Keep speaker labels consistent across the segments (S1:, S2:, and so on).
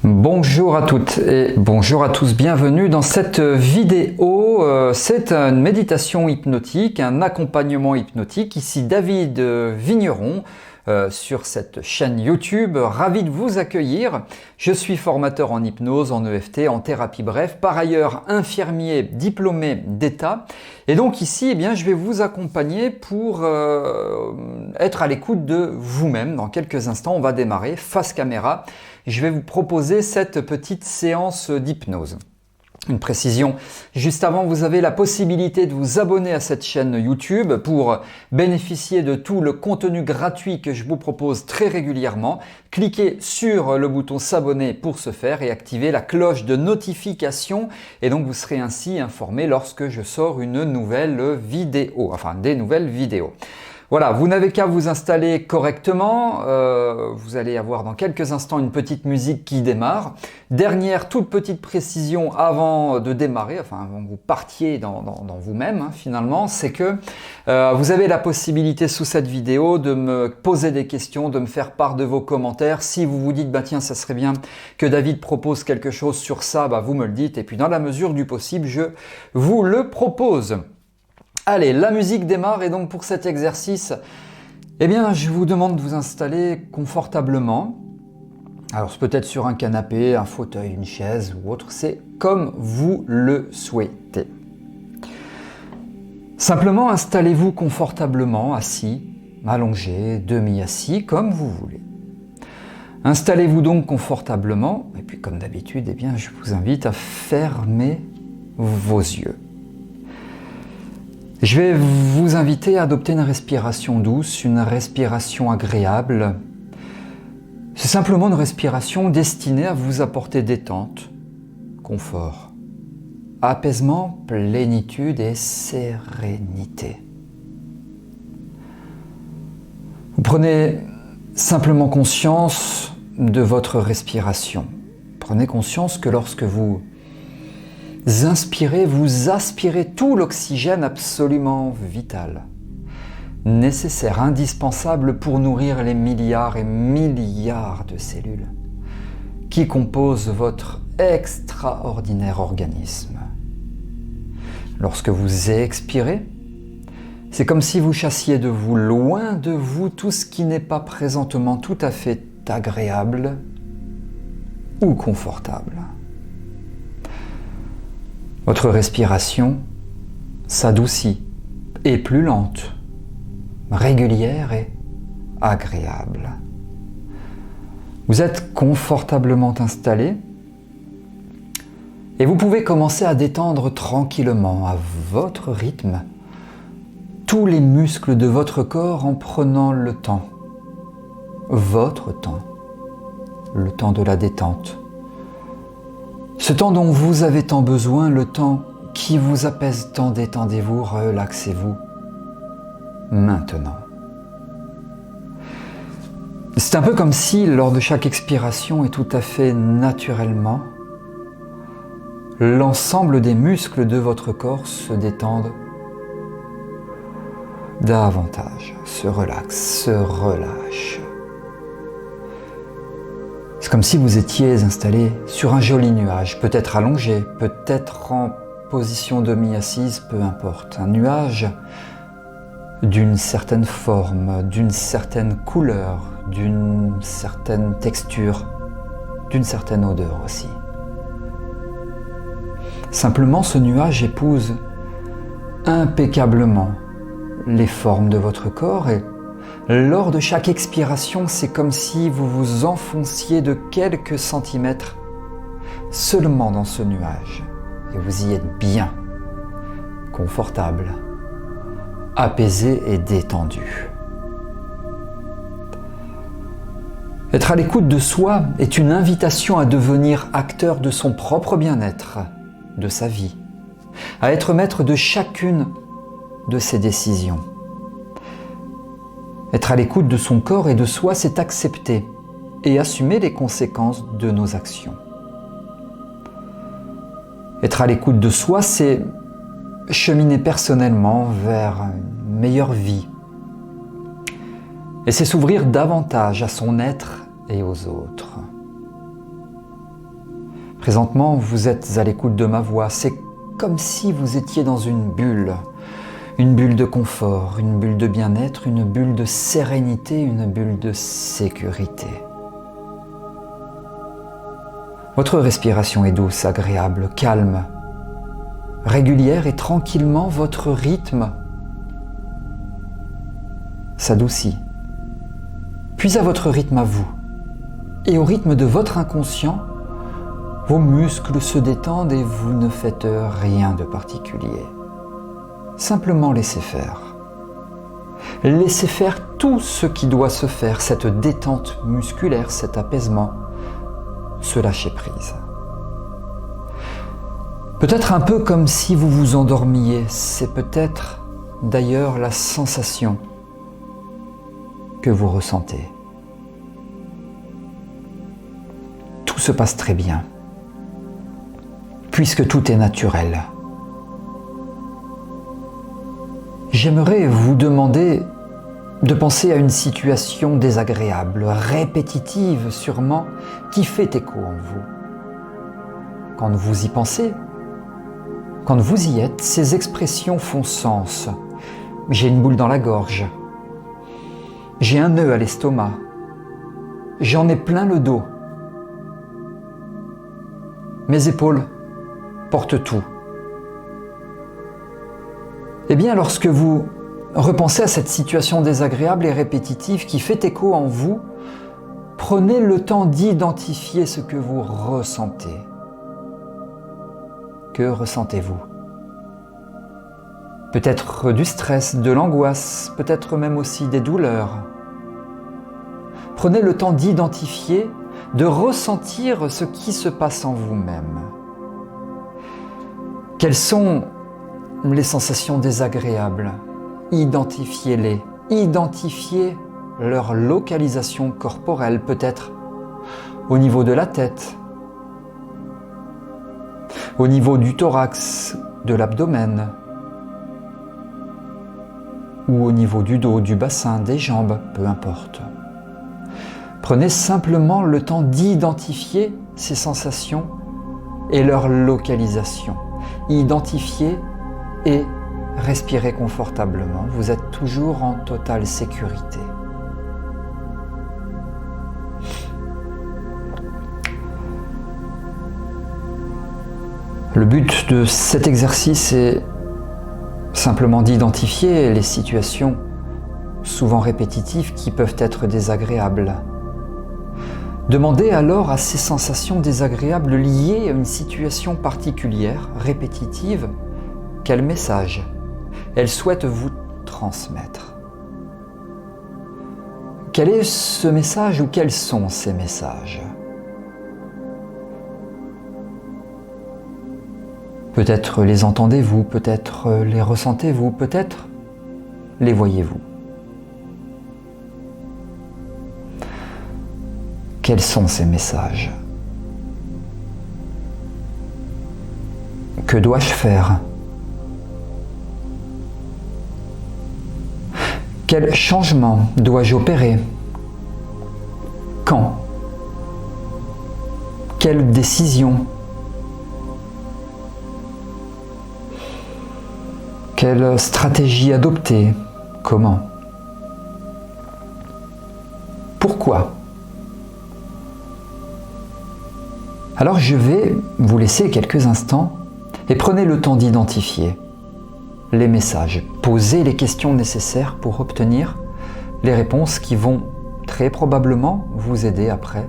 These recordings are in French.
S1: Bonjour à toutes et bonjour à tous, bienvenue dans cette vidéo. C'est une méditation hypnotique, un accompagnement hypnotique. Ici David Vigneron sur cette chaîne YouTube. Ravi de vous accueillir. Je suis formateur en hypnose, en EFT, en thérapie bref, par ailleurs infirmier diplômé d'État. Et donc ici, je vais vous accompagner pour être à l'écoute de vous-même. Dans quelques instants, on va démarrer face caméra. Je vais vous proposer cette petite séance d'hypnose. Une précision, juste avant, vous avez la possibilité de vous abonner à cette chaîne YouTube pour bénéficier de tout le contenu gratuit que je vous propose très régulièrement. Cliquez sur le bouton s'abonner pour ce faire et activez la cloche de notification et donc vous serez ainsi informé lorsque je sors une nouvelle vidéo, enfin des nouvelles vidéos. Voilà, vous n'avez qu'à vous installer correctement, vous allez avoir dans quelques instants une petite musique qui démarre. Dernière toute petite précision avant de démarrer, enfin avant que vous partiez dans vous-même finalement, c'est que vous avez la possibilité sous cette vidéo de me poser des questions, de me faire part de vos commentaires. Si vous vous dites, tiens, ça serait bien que David propose quelque chose sur ça, vous me le dites et puis dans la mesure du possible, je vous le propose. Allez, la musique démarre et donc pour cet exercice, je vous demande de vous installer confortablement. Alors c'est peut-être sur un canapé, un fauteuil, une chaise ou autre, c'est comme vous le souhaitez. Simplement installez-vous confortablement, assis, allongé, demi-assis, comme vous voulez. Installez-vous donc confortablement et puis comme d'habitude, je vous invite à fermer vos yeux. Je vais vous inviter à adopter une respiration douce, une respiration agréable. C'est simplement une respiration destinée à vous apporter détente, confort, apaisement, plénitude et sérénité. Vous prenez simplement conscience de votre respiration. Prenez conscience que lorsque vous inspirez, vous aspirez tout l'oxygène absolument vital, nécessaire, indispensable pour nourrir les milliards et milliards de cellules qui composent votre extraordinaire organisme. Lorsque vous expirez, c'est comme si vous chassiez de vous, loin de vous, tout ce qui n'est pas présentement tout à fait agréable ou confortable. Votre respiration s'adoucit, est plus lente, régulière et agréable. Vous êtes confortablement installé et vous pouvez commencer à détendre tranquillement, à votre rythme, tous les muscles de votre corps en prenant le temps, votre temps, le temps de la détente. Ce temps dont vous avez tant besoin, le temps qui vous apaise tant, détendez-vous, relaxez-vous maintenant. C'est un peu comme si, lors de chaque expiration et tout à fait naturellement, l'ensemble des muscles de votre corps se détendent davantage, se relaxent, se relâchent. C'est comme si vous étiez installé sur un joli nuage, peut-être allongé, peut-être en position demi-assise, peu importe. Un nuage d'une certaine forme, d'une certaine couleur, d'une certaine texture, d'une certaine odeur aussi. Simplement, ce nuage épouse impeccablement les formes de votre corps et lors de chaque expiration, c'est comme si vous vous enfonciez de quelques centimètres seulement dans ce nuage. Et vous y êtes bien, confortable, apaisé et détendu. Être à l'écoute de soi est une invitation à devenir acteur de son propre bien-être, de sa vie, à être maître de chacune de ses décisions. Être à l'écoute de son corps et de soi, c'est accepter et assumer les conséquences de nos actions. Être à l'écoute de soi, c'est cheminer personnellement vers une meilleure vie. Et c'est s'ouvrir davantage à son être et aux autres. Présentement, vous êtes à l'écoute de ma voix. C'est comme si vous étiez dans une bulle de confort, une bulle de bien-être, une bulle de sérénité, une bulle de sécurité. Votre respiration est douce, agréable, calme, régulière et tranquillement votre rythme s'adoucit. Puis à votre rythme à vous et au rythme de votre inconscient, vos muscles se détendent et vous ne faites rien de particulier. Simplement laissez faire. Laissez faire tout ce qui doit se faire, cette détente musculaire, cet apaisement, ce lâcher prise. Peut-être un peu comme si vous vous endormiez, c'est peut-être d'ailleurs la sensation que vous ressentez. Tout se passe très bien, puisque tout est naturel. J'aimerais vous demander de penser à une situation désagréable, répétitive sûrement, qui fait écho en vous. Quand vous y pensez, quand vous y êtes, ces expressions font sens. J'ai une boule dans la gorge. J'ai un nœud à l'estomac. J'en ai plein le dos. Mes épaules portent tout. Eh bien, lorsque vous repensez à cette situation désagréable et répétitive qui fait écho en vous, prenez le temps d'identifier ce que vous ressentez. Que ressentez-vous? Peut-être du stress, de l'angoisse, peut-être même aussi des douleurs. Prenez le temps d'identifier, de ressentir ce qui se passe en vous-même. Quelles sont les sensations désagréables? Identifiez-les. Identifiez leur localisation corporelle, peut-être au niveau de la tête, au niveau du thorax, de l'abdomen, ou au niveau du dos, du bassin, des jambes, peu importe. Prenez simplement le temps d'identifier ces sensations et leur localisation. Identifiez et respirez confortablement. Vous êtes toujours en totale sécurité. Le but de cet exercice est simplement d'identifier les situations souvent répétitives qui peuvent être désagréables. Demandez alors à ces sensations désagréables liées à une situation particulière, répétitive, quel message elles souhaitent vous transmettre. Quel est ce message ou quels sont ces messages? Peut-être les entendez-vous, peut-être les ressentez-vous, peut-être les voyez-vous. Quels sont ces messages? Que dois-je faire? Quel changement dois-je opérer? Quand? Quelle décision? Quelle stratégie adopter? Comment? Pourquoi? Alors je vais vous laisser quelques instants et prenez le temps d'identifier les messages. Posez les questions nécessaires pour obtenir les réponses qui vont très probablement vous aider après,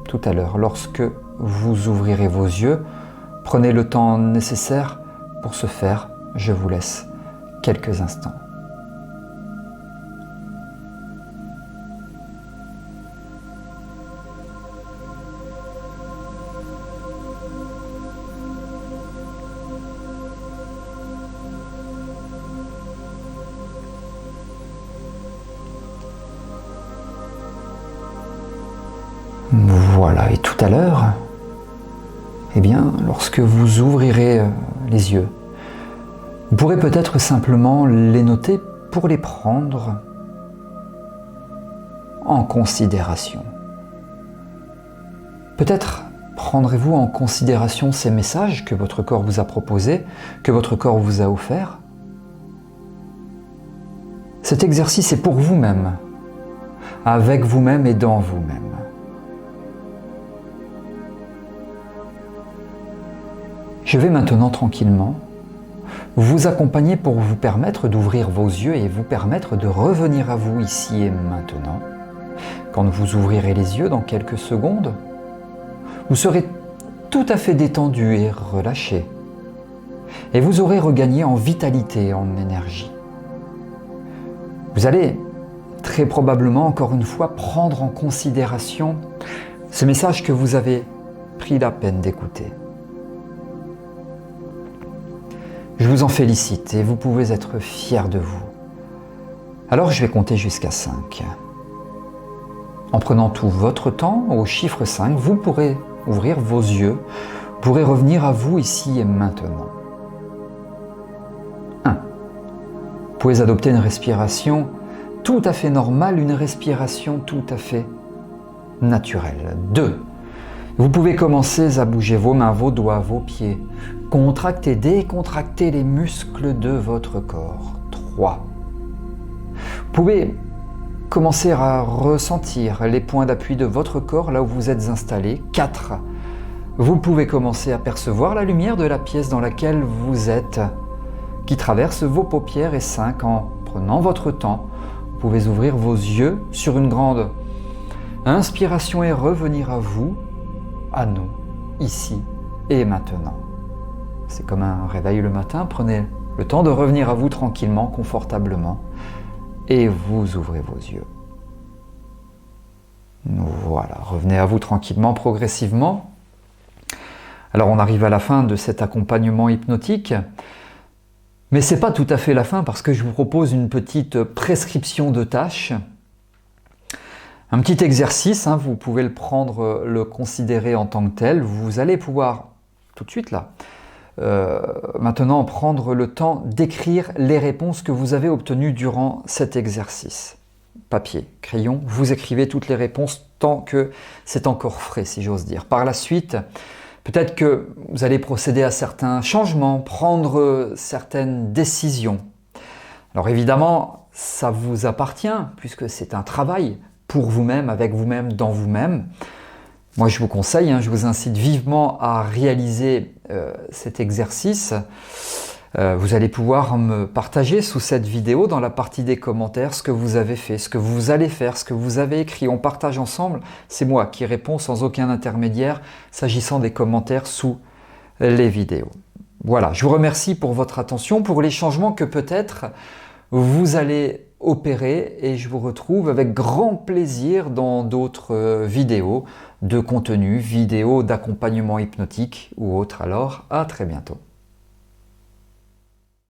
S1: tout à l'heure. Lorsque vous ouvrirez vos yeux, prenez le temps nécessaire pour ce faire. Je vous laisse quelques instants. Voilà, et tout à l'heure, eh bien, lorsque vous ouvrirez les yeux, vous pourrez peut-être simplement les noter pour les prendre en considération. Peut-être Prendrez-vous en considération ces messages que votre corps vous a proposés, que votre corps vous a offerts? Cet exercice est pour vous-même, avec vous-même et dans vous-même. Je vais maintenant tranquillement vous accompagner pour vous permettre d'ouvrir vos yeux et vous permettre de revenir à vous ici et maintenant. Quand vous ouvrirez les yeux dans quelques secondes, vous serez tout à fait détendu et relâché. Et vous aurez regagné en vitalité, en énergie. Vous allez très probablement, encore une fois, prendre en considération ce message que vous avez pris la peine d'écouter. Je vous en félicite et vous pouvez être fiers de vous. Alors je vais compter jusqu'à 5. En prenant tout votre temps, au chiffre 5, vous pourrez ouvrir vos yeux, vous pourrez revenir à vous ici et maintenant. 1. Vous pouvez adopter une respiration tout à fait normale, une respiration tout à fait naturelle. 2. Vous pouvez commencer à bouger vos mains, vos doigts, vos pieds. Contractez, décontractez les muscles de votre corps. 3. Vous pouvez commencer à ressentir les points d'appui de votre corps là où vous êtes installé. 4. Vous pouvez commencer à percevoir la lumière de la pièce dans laquelle vous êtes, qui traverse vos paupières. Et 5. En prenant votre temps, vous pouvez ouvrir vos yeux sur une grande inspiration et revenir à vous, à nous, ici et maintenant. C'est comme un réveil le matin, prenez le temps de revenir à vous tranquillement, confortablement, et vous ouvrez vos yeux. Voilà, revenez à vous tranquillement, progressivement. Alors on arrive à la fin de cet accompagnement hypnotique, mais ce n'est pas tout à fait la fin parce que je vous propose une petite prescription de tâches. Un petit exercice, vous pouvez le prendre, le considérer en tant que tel. Vous allez pouvoir, tout de suite là, maintenant prendre le temps d'écrire les réponses que vous avez obtenues durant cet exercice. Papier, crayon, vous écrivez toutes les réponses tant que c'est encore frais, si j'ose dire. Par la suite, peut-être que vous allez procéder à certains changements, prendre certaines décisions. Alors évidemment, ça vous appartient puisque c'est un travail pour vous-même, avec vous-même, dans vous-même. Moi, je vous conseille, je vous incite vivement à réaliser cet exercice. Vous allez pouvoir me partager sous cette vidéo, dans la partie des commentaires, ce que vous avez fait, ce que vous allez faire, ce que vous avez écrit. On partage ensemble. C'est moi qui réponds sans aucun intermédiaire, s'agissant des commentaires sous les vidéos. Voilà, je vous remercie pour votre attention, pour les changements que peut-être vous allez opérer, et je vous retrouve avec grand plaisir dans d'autres vidéos de contenu, vidéos d'accompagnement hypnotique ou autres. Alors, à très bientôt.